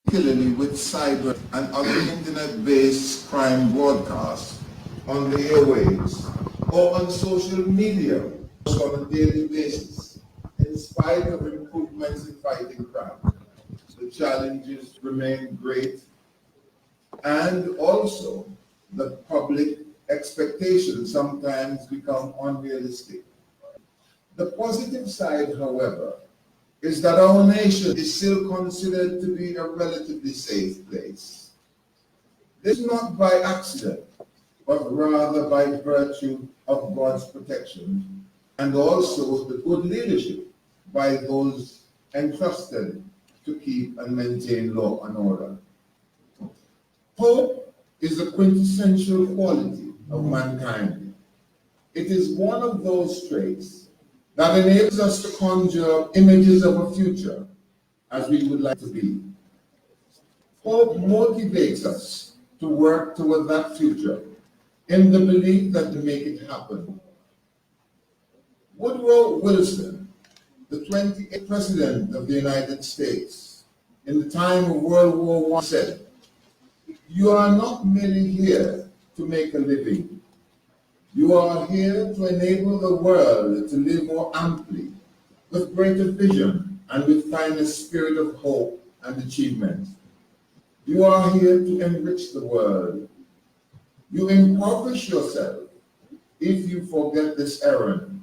particularly with cyber and other internet-based crime broadcasts on the airwaves or on social media on a daily basis. In spite of improvements in fighting crime, the challenges remain great, and also the public expectations sometimes become unrealistic. The positive side, however, is that our nation is still considered to be a relatively safe place. This not by accident, but rather by virtue of God's protection and also the good leadership by those entrusted to keep and maintain law and order. Hope is a quintessential quality of mankind. It is one of those traits that enables us to conjure images of a future as we would like to be. Hope motivates us to work toward that future in the belief that to make it happen. Woodrow Wilson, the 28th President of the United States, in the time of World War I said, "You are not merely here to make a living. You are here to enable the world to live more amply, with greater vision and with finer spirit of hope and achievement. You are here to enrich the world. You impoverish yourself if you forget this errand."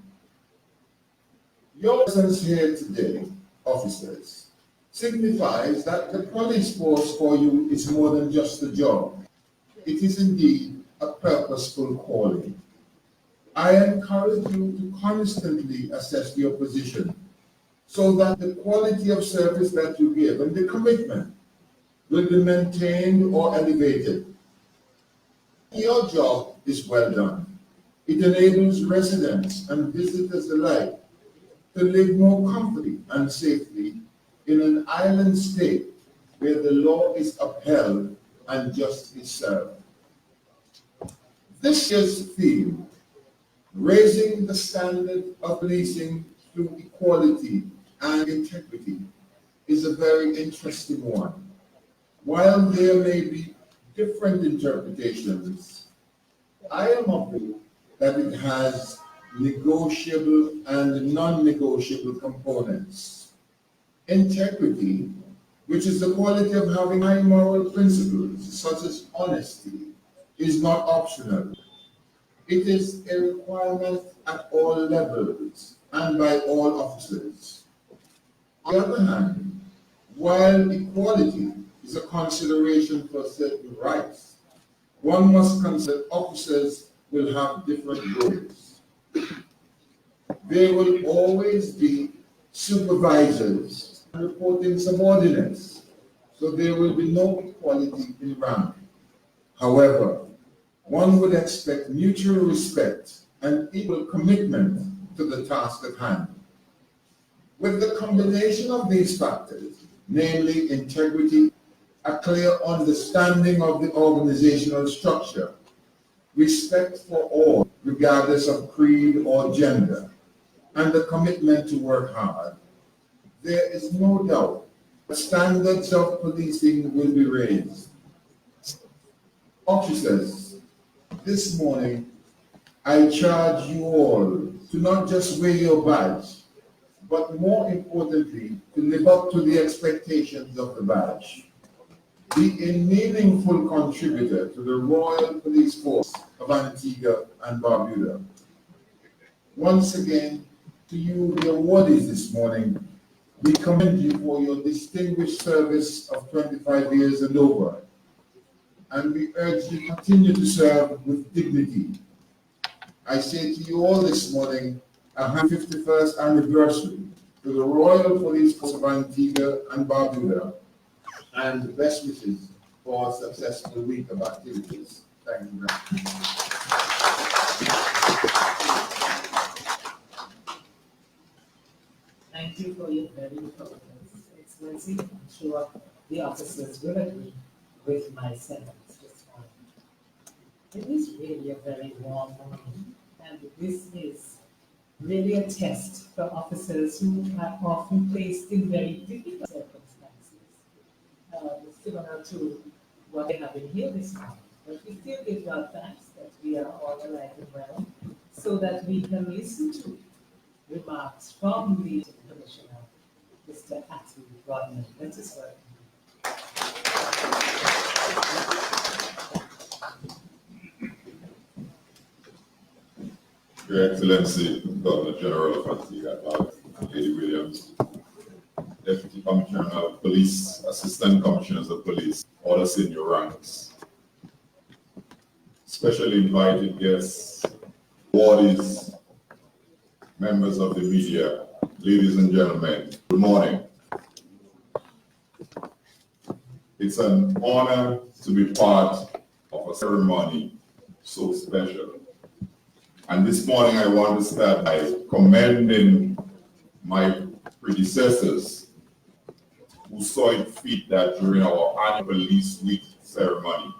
Your presence here today, officers, signifies that the police force for you is more than just a job. It is indeed a purposeful calling. I encourage you to constantly assess your position so that the quality of service that you give and the commitment will be maintained or elevated. Your job is well done. It enables residents and visitors alike to live more comfortably and safely in an island state where the law is upheld and justice served. This year's theme, raising the standard of policing through equality and integrity, is a very interesting one. While there may be different interpretations, I am of the view that it has negotiable and non-negotiable components. Integrity, which is the quality of having high moral principles, such as honesty, is not optional. It is a requirement at all levels and by all officers. On the other hand, while equality is a consideration for certain rights, one must consider officers will have different roles. There will always be supervisors and reporting subordinates, so there will be no equality in rank. However, one would expect mutual respect and equal commitment to the task at hand. With the combination of these factors, namely integrity, a clear understanding of the organizational structure, respect for all, regardless of creed or gender, and the commitment to work hard, there is no doubt the standards of policing will be raised. Officers, this morning, I charge you all to not just wear your badge, but more importantly, to live up to the expectations of the badge. Be a meaningful contributor to the Royal Police Force of Antigua and Barbuda. Once again, to you, the awardees this morning, we commend you for your distinguished service of 25 years and over, and we urge you to continue to serve with dignity. I say to you all this morning, a 151st anniversary to the Royal Police Force of Antigua and Barbuda, and best wishes for a successful week of activities. Thank you very much. Thank you for your very thorough Excellency. I'm sure the officers will agree with my sentiments this morning. It is really a very warm morning, and this is really a test for officers who are often placed in very difficult circumstances. The similar to what they have been here this morning. But we still give God thanks that we are all alive and well, so that we can listen to remarks from the Commissioner, Mr. Atlee Rodman. Let us welcome. Your Excellency, Governor General of Antigua, Lady Williams, Deputy Commissioner of Police, Assistant Commissioners of Police, all the senior ranks, specially invited guests, awardees, members of the media, ladies and gentlemen, good morning. It's an honor to be part of a ceremony so special. And this morning I want to start by commending my predecessors who saw it fit that during our annual Police Week ceremony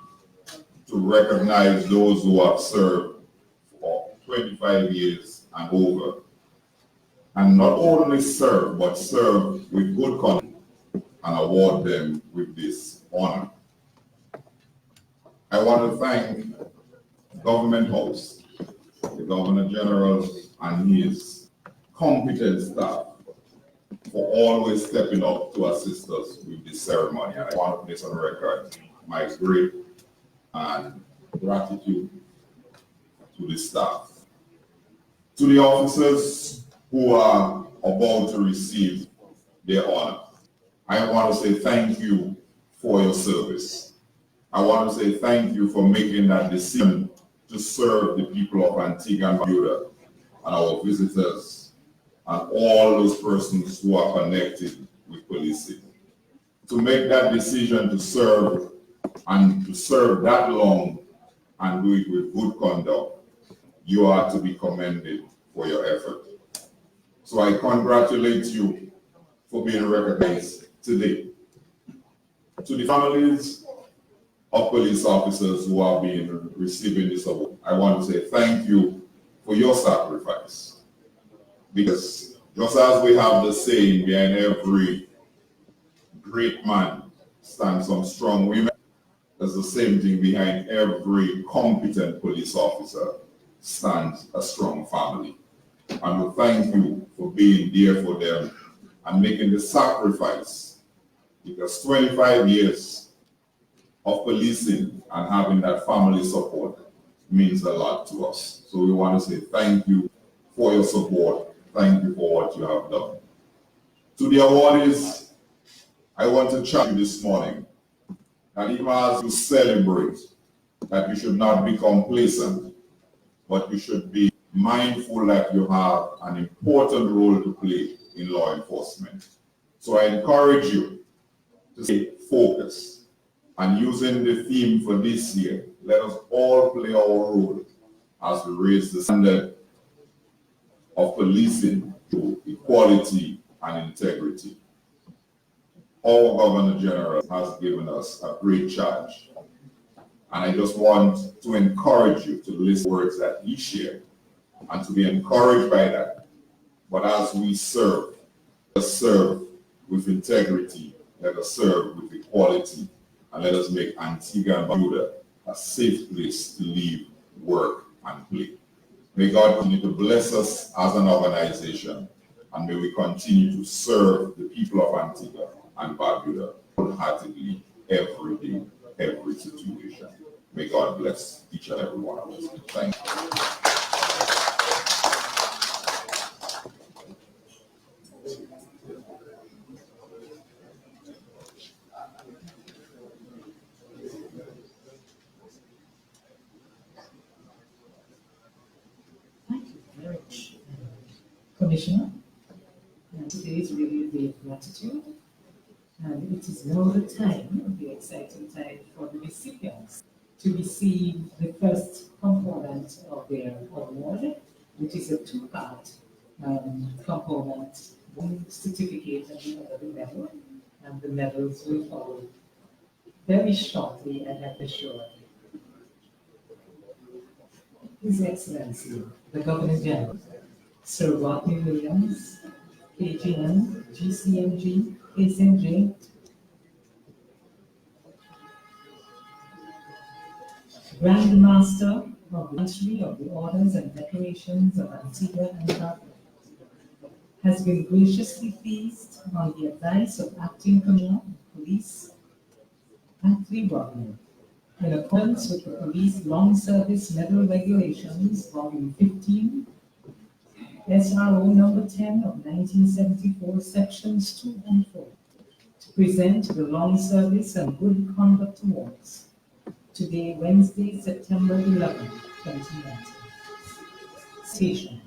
to recognize those who have served for 25 years and over. And not only serve, but serve with good conduct and award them with this honor. I want to thank Government House, the Governor General and his competent staff for always stepping up to assist us with this ceremony. And I want to place on record my great and gratitude to the staff. To the officers who are about to receive their honor, I want to say thank you for your service. I want to say thank you for making that decision to serve the people of Antigua and Barbuda and our visitors and all those persons who are connected with policing. To make that decision to serve and to serve that long and do it with good conduct, you are to be commended for your effort. So I congratulate you for being recognized today. To the families of police officers who have been receiving this award, I want to say thank you for your sacrifice. Because just as we have the saying, behind every great man stands some strong women, there's the same thing behind every competent police officer stands a strong family. And we thank you for being there for them and making the sacrifice, because 25 years of policing and having that family support means a lot to us. So we want to say thank you for your support. Thank you for what you have done. To the awardees, I want to challenge you this morning that even as you celebrate, that you should not be complacent, but you should be mindful that you have an important role to play in law enforcement. So I encourage you to stay focused. And using the theme for this year, let us all play our role as we raise the standard of policing to equality and integrity. Our Governor General has given us a great charge. And I just want to encourage you to listen to words that he shared and to be encouraged by that. But as we serve, let us serve with integrity, let us serve with equality, and let us make Antigua and Barbuda a safe place to live, work, and play. May God continue to bless us as an organization, and may we continue to serve the people of Antigua and Barbuda wholeheartedly every day, every situation. May God bless each and every one of us. Thank you. Commissioner, and today is really a day of gratitude, and it is now the time, the exciting time for the recipients to receive the first component of their award, which is a two-part component, one certificate and the other the medal, and the medals will follow very shortly and at the shore. His Excellency, the Governor General, Sir Rodney Williams, KGN, GCMG, SMJ, Grand Master of the Ministry of the Orders and Decorations of Antigua and Barbuda, has been graciously pleased on the advice of Acting Commissioner of Police Anthony Rodman, in accordance with the Police Long Service Medal Regulations, Volume 15, SRO number 10 of 1974, Sections 2 and 4, to present the Long Service and Good Conduct Awards today, Wednesday, September 11, 2019. Station.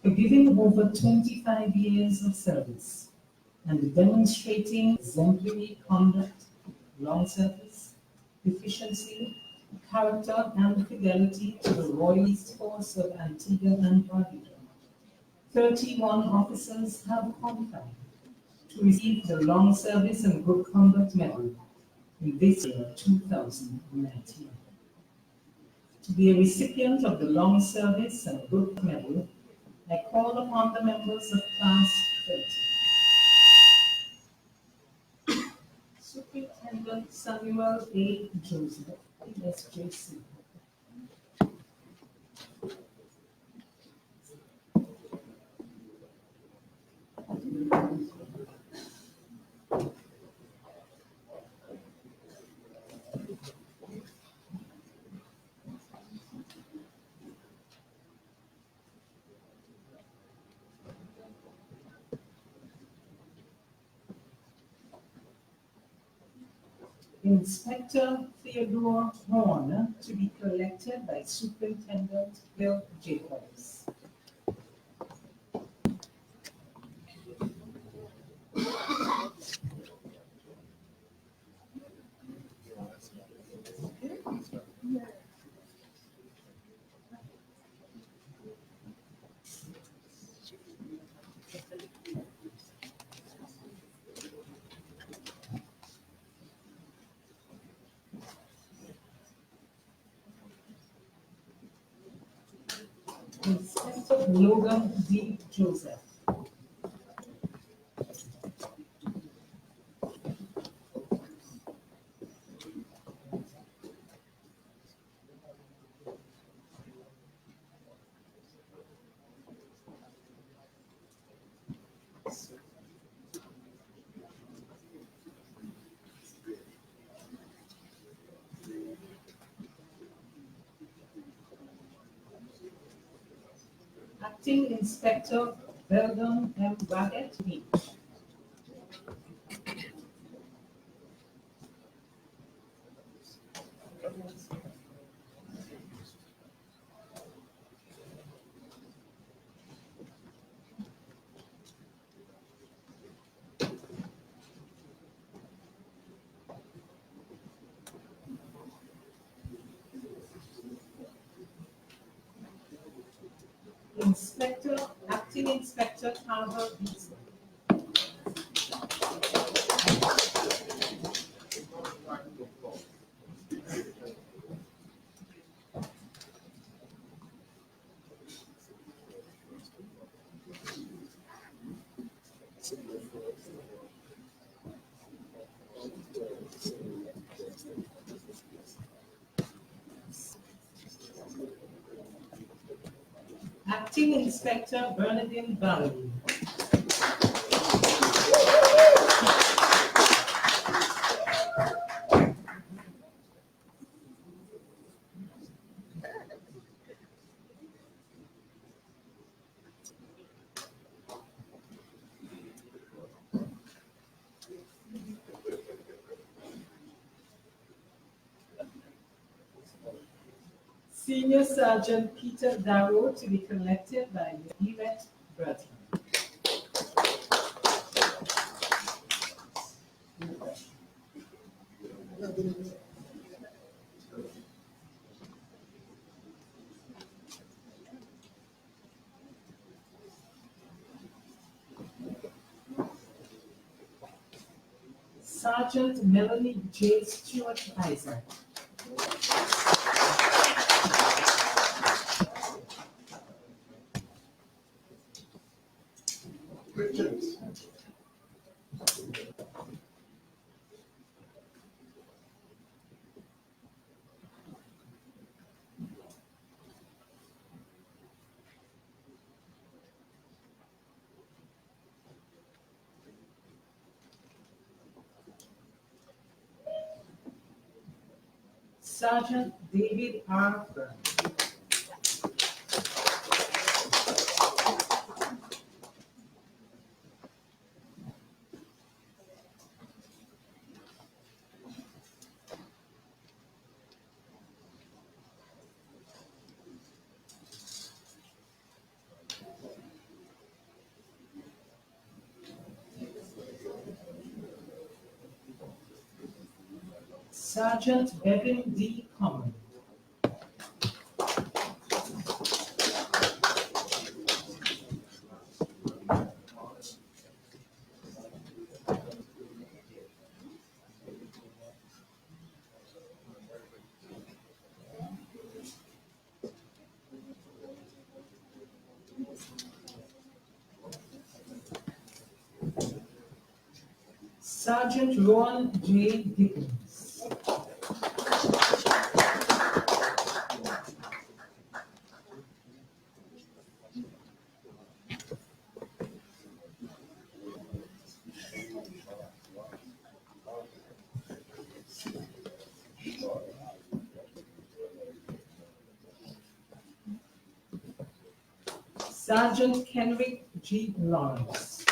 For giving over 25 years of service and demonstrating exemplary conduct, long service, efficiency, character, and fidelity to the Royal East Force of Antigua and Barbuda, 31 officers have qualified to receive the Long Service and Good Conduct Medal in this year, 2019. To be a recipient of the Long Service and Good Medal, I call upon the members of Class 30. Superintendent Samuel A. Joseph, PSJC. Inspector Theodore Horn, to be collected by Superintendent Bill Jacobs. Inspector Logan D. Joseph. Acting Inspector Weldon M. Waggett, Beach. Acting Inspector Carver Beasley. Acting Inspector Bernadine Valley. Senior Sergeant Peter Darrow, to be collected by Yvette Burton. Sergeant Melanie J. Stewart Isaac. Sergeant David R. Brown. Sergeant Bevan D. Common. Sergeant Ron J. Dickens. Sergeant Kenrick G. Lawrence.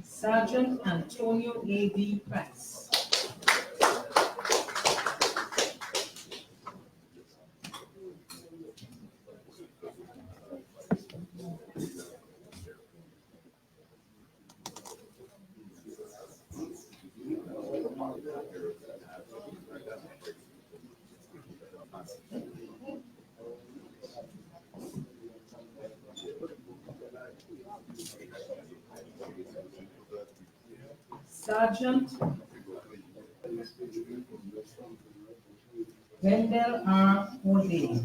Sergeant Antonio A. D. Price. Sergeant Wendell R. O'Day.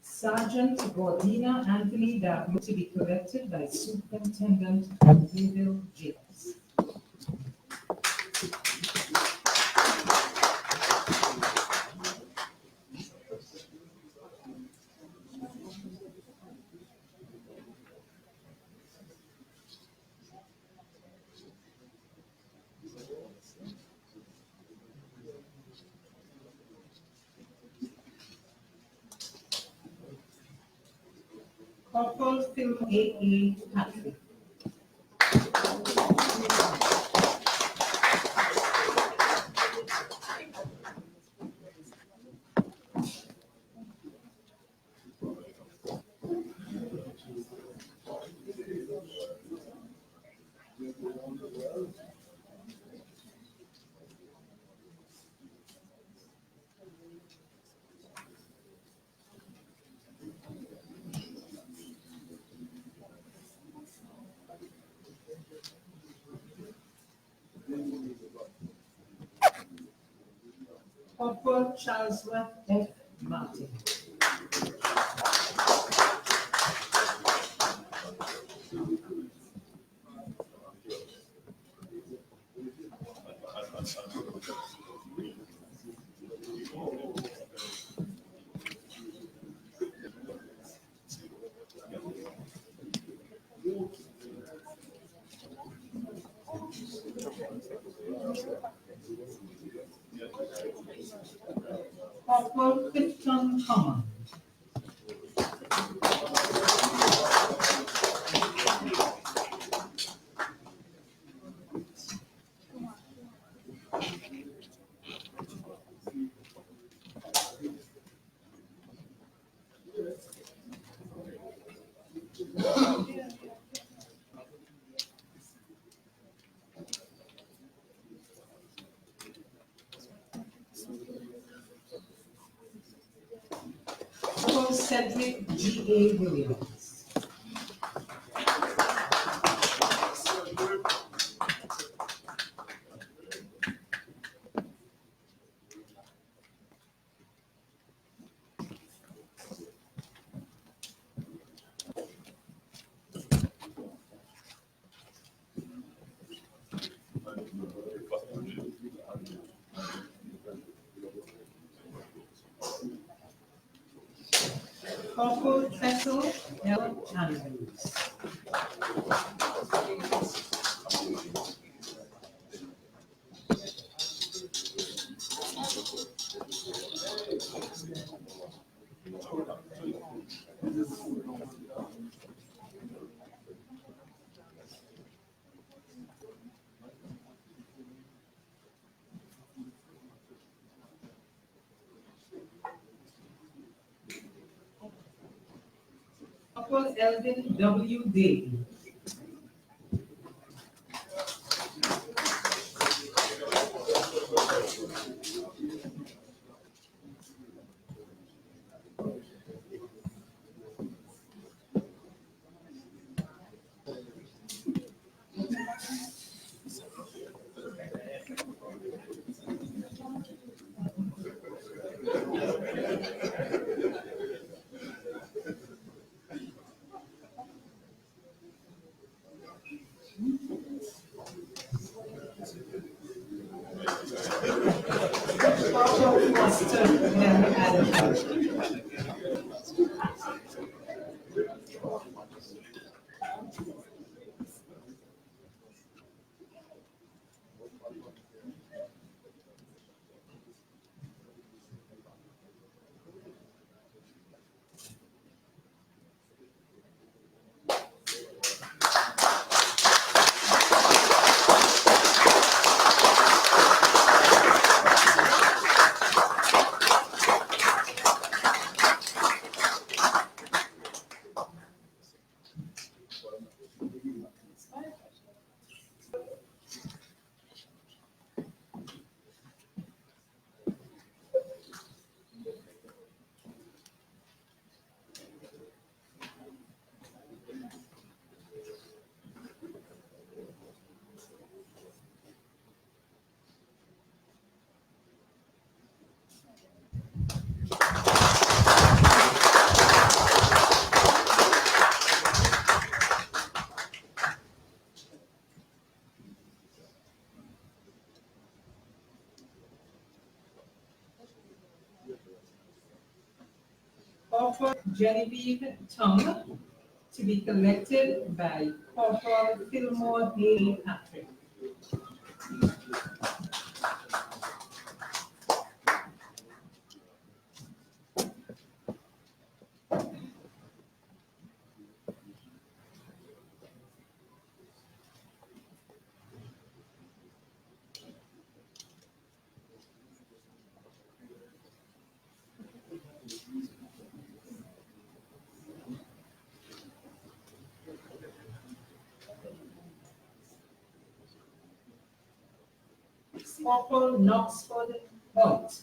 Sergeant Gordina Anthony W. to be corrected by Superintendent David Jacobs. Corporal Phil A. Patrick. Corporal Charlesworth F. Martin. Corporal Clifton Common. Cedric G.A. Williams. Corporal Cecil L. Andrews. Corporal Elvin W. Davey. Corporal Foster L. Adams. Corporal Genevieve Tongue, to be collected by Corporal Fillmore Haley Patrick. Corporal Knoxford Hoyt.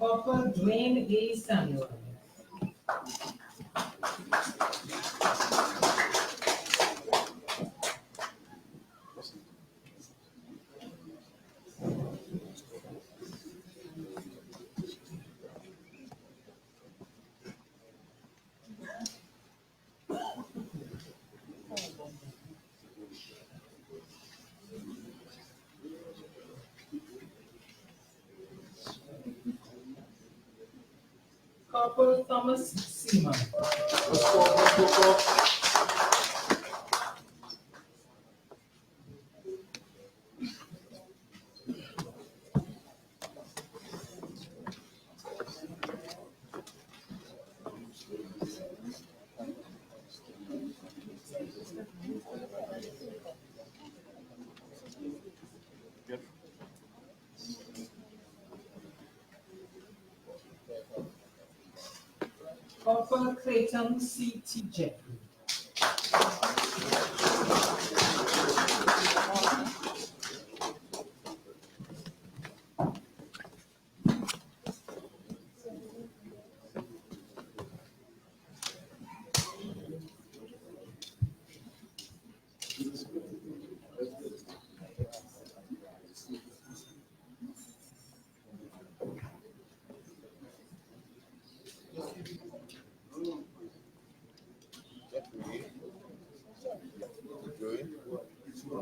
Corporal Dwayne A. Samuel. Corporal Thomas Seaman. Corporal Clayton C.T. Jeffrey.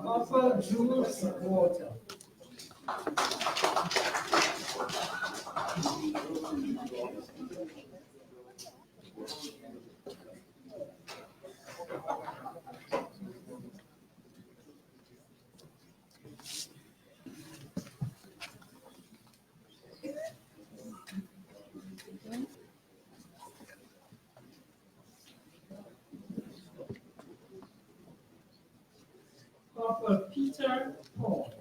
Corporal Jules Water. Corporal Peter Hall.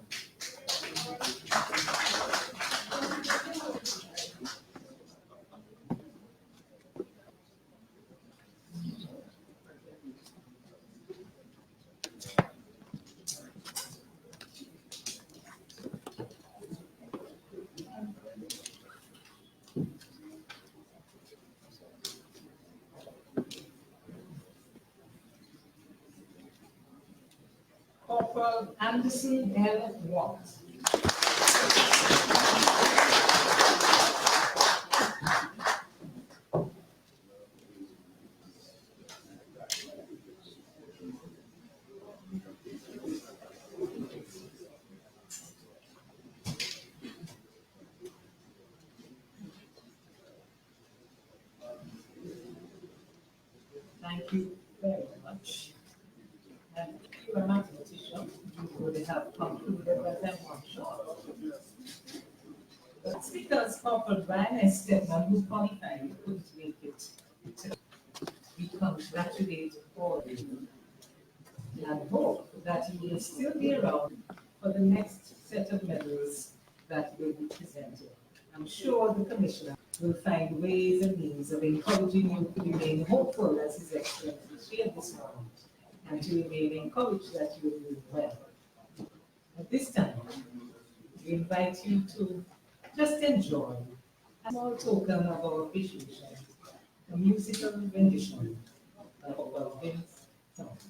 Corporal Anderson L. Watt. Thank you very much. And if you are a mathematician, you would have concluded that I'm not sure. That's because Corporal Brian S. Stedman, who qualified, couldn't make it. We congratulate all of you and hope that you will still be around for the next set of medals that will be presented. I'm sure the Commissioner will find ways and means of encouraging you to remain hopeful, as His Excellency shared this morning, and to remain encouraged that you will do well. At this time, we invite you to just enjoy a small token of our appreciation, a musical rendition of our Vince songs.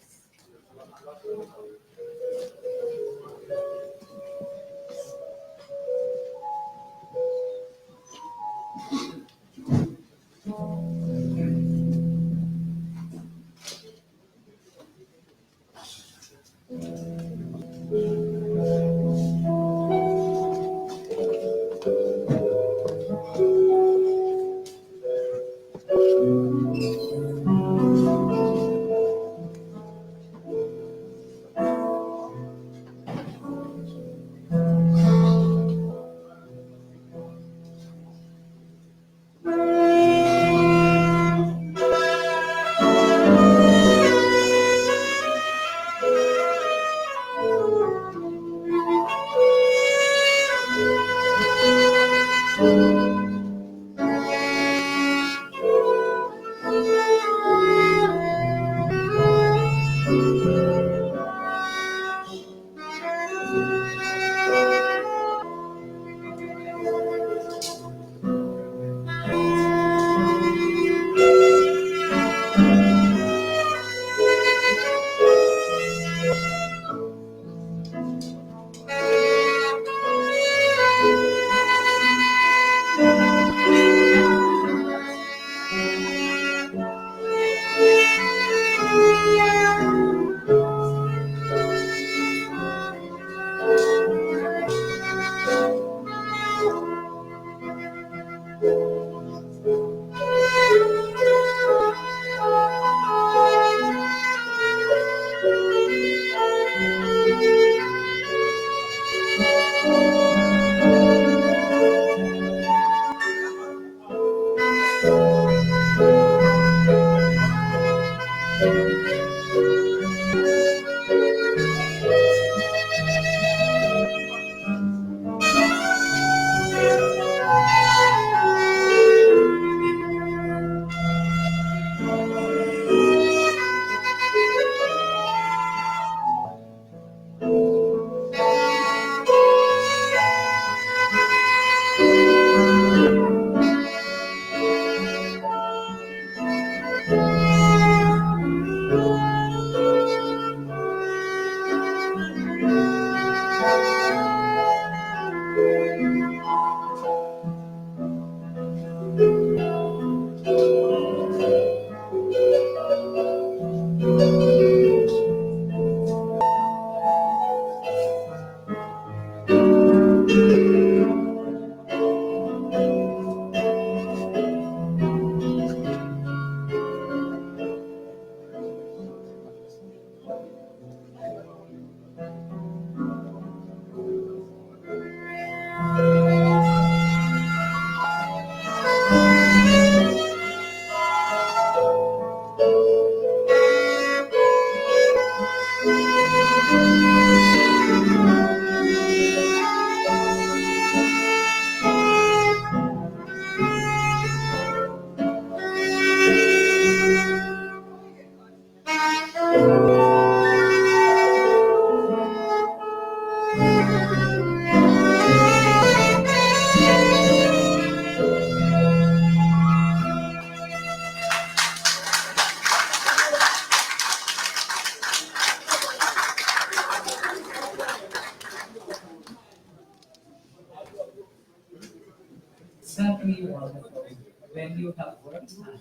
certainly wonderful when you have worked hard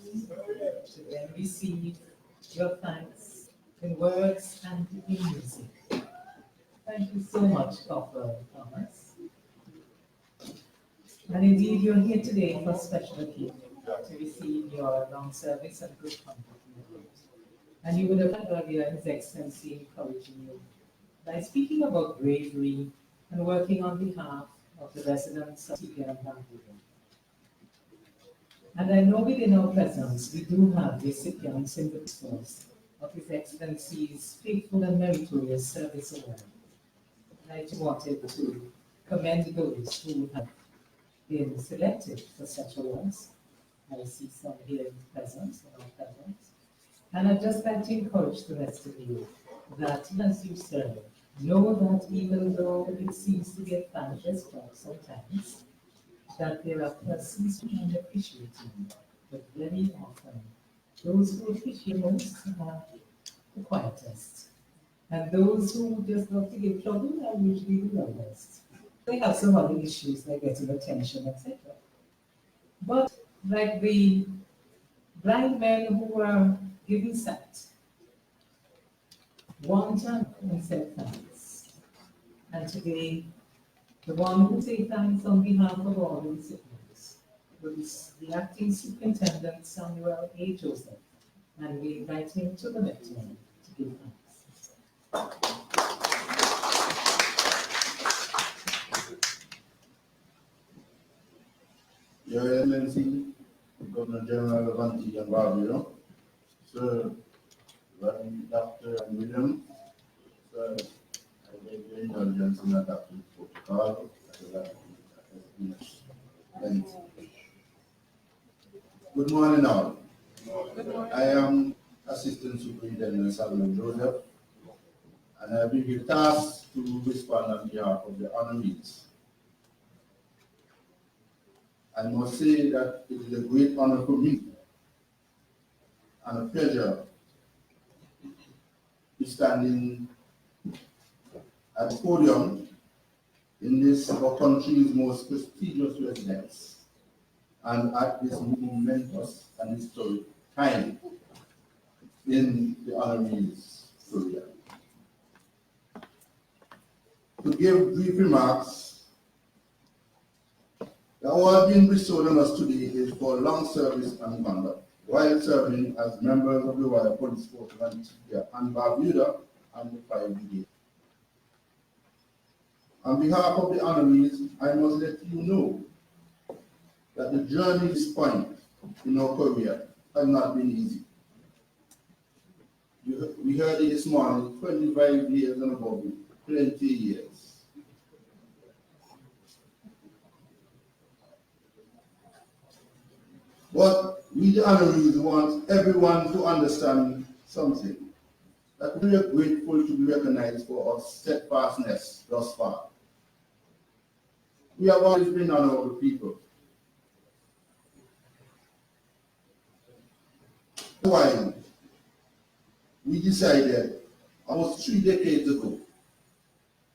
to then receive your thanks in words and in music. Thank you so much, Corporal Thomas. And indeed, you're here today for a special occasion to receive your long service and good conduct. And you would have heard earlier His Excellency encouraging you by speaking about bravery and working on behalf of the residents of Tigre and Vancouver. And I know within our presence, we do have recipients in the source of His Excellency's Faithful and Meritorious Service Award. And I just wanted to commend those who have been selected for such awards. I see some here in presence and not present. And I'd just like to encourage the rest of you that as you serve, know that even though it seems to be a thankless job sometimes, that there are persons who can appreciate you, but very often those who appreciate most are the quietest. And those who just love to give trouble are usually the loudest. They have some other issues like getting attention, etc. But like the blind men who were giving sight, one turned and said thanks. And today, the one who says thanks on behalf of all the recipients was the acting superintendent Samuel A. Joseph, and we invite him to the lectern to give thanks. Your Excellency, Governor General of Antigua and Barbuda, Sir Dr. William, Sir, I beg your indulgence in adopting protocol. Good morning, all. Good morning. I am Assistant Superintendent Samuel Joseph, and I have been tasked to respond on behalf of the honorees. I must say that it is a great honor for me and a pleasure to be standing at the podium in this our country's most prestigious residence and at this momentous and historic time in the honorees' career. To give brief remarks, the award being bestowed on us today is for long service and conduct while serving as members of the Royal Police Force of Antigua and Barbuda and the Fire Brigade. On behalf of the honorees, I must let you know that the journey to this point in our career has not been easy. We heard it this morning, 25 years and above, plenty years. But we, the honorees, want everyone to understand something, that we are grateful to be recognized for our steadfastness thus far. We have always been honorable people. Why? We decided almost 3 decades ago,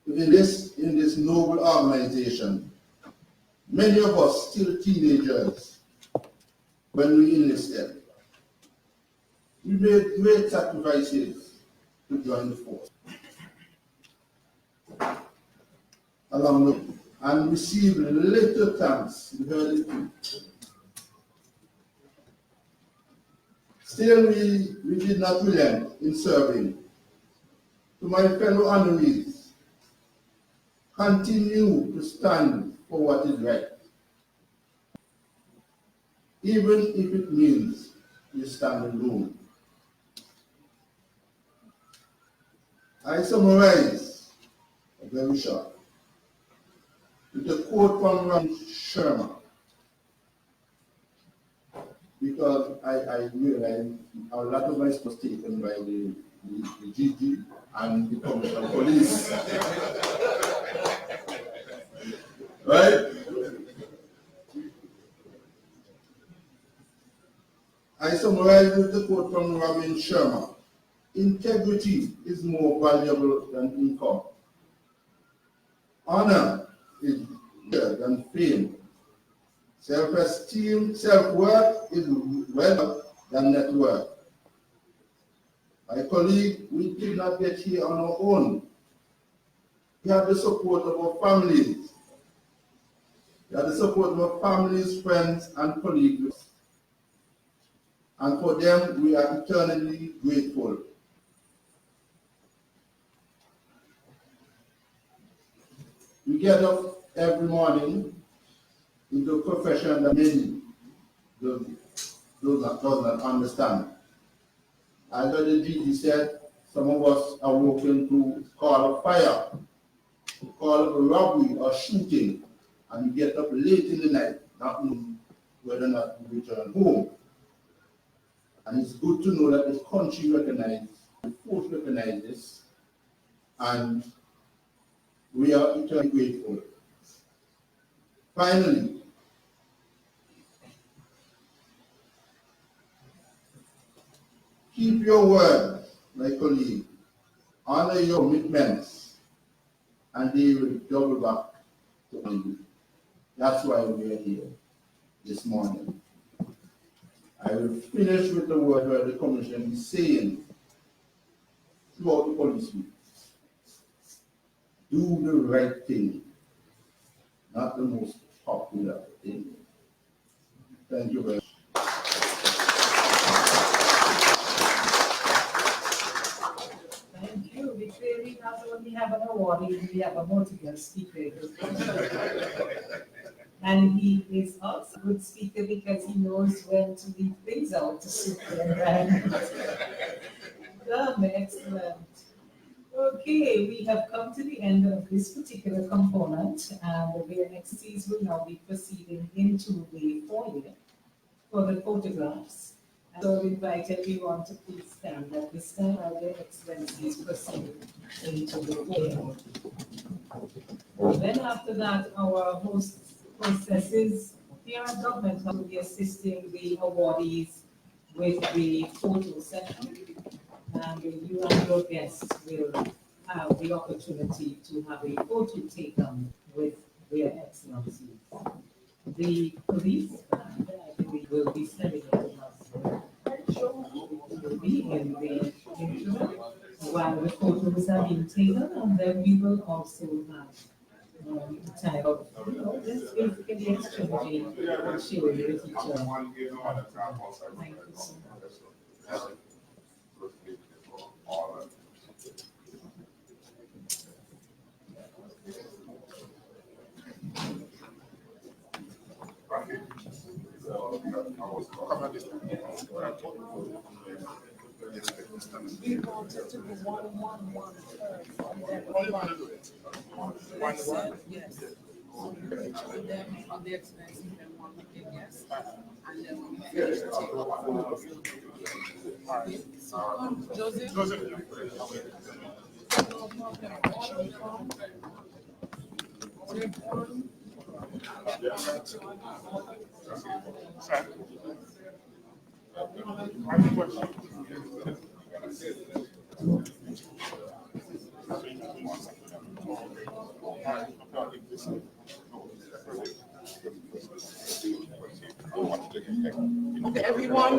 in this noble organization, many of us still teenagers, when we enlisted, we made great sacrifices to join the force. Along the way, and received little thanks. We heard it too. Still, we did not relent in serving. To my fellow honorees, continue to stand for what is right, even if it means you stand alone. I summarize very short with a quote from Ram Sharma, because I realize a lot of my was taken by the GG and the Commissioner of Police. Right? I summarize with the quote from Ramin Sharma. Integrity is more valuable than income. Honor is better than fame. Self-esteem, self-worth is better than net worth. My colleague, we did not get here on our own. We have the support of our families. We have the support of our families, friends, and colleagues. And for them, we are eternally grateful. We get up every morning into a profession that many do not understand. As the DG said, some of us are working to call a fire, to call a robbery or shooting, and we get up late in the night, not knowing whether or not we return home. And it's good to know that the country recognizes, the force recognizes, and we are eternally grateful. Finally, keep your word, my colleague. Honor your commitments, and they will double back to you. That's why we are here this morning. I will finish with the word where the Commission is saying throughout the policy week, do the right thing, not the most popular thing. Thank you very much. Thank you. We clearly not only have an awardee, we have a motivational speaker. And he is also a good speaker because he knows when to leave things out to suit the environment. Excellent. Okay, we have come to the end of this particular component, and the VNXTs will now be proceeding into the foyer for the photographs. And so I invite everyone to please stand at this time as their excellencies proceed into the foyer. And then after that, our hostesses here at government will be assisting the awardees with the photo session. And you and your guests will have the opportunity to have a photo taken with their excellencies. The police, I believe, will be standing in us. Will be in the interim while the photos are being taken, and then we will also have time of, just basically exchanging and sharing with each other. Thank you so much. We wanted to be 1-1-1 yes. And then on the expense, then one again, yes. And then we finish the Joseph? Okay, everyone.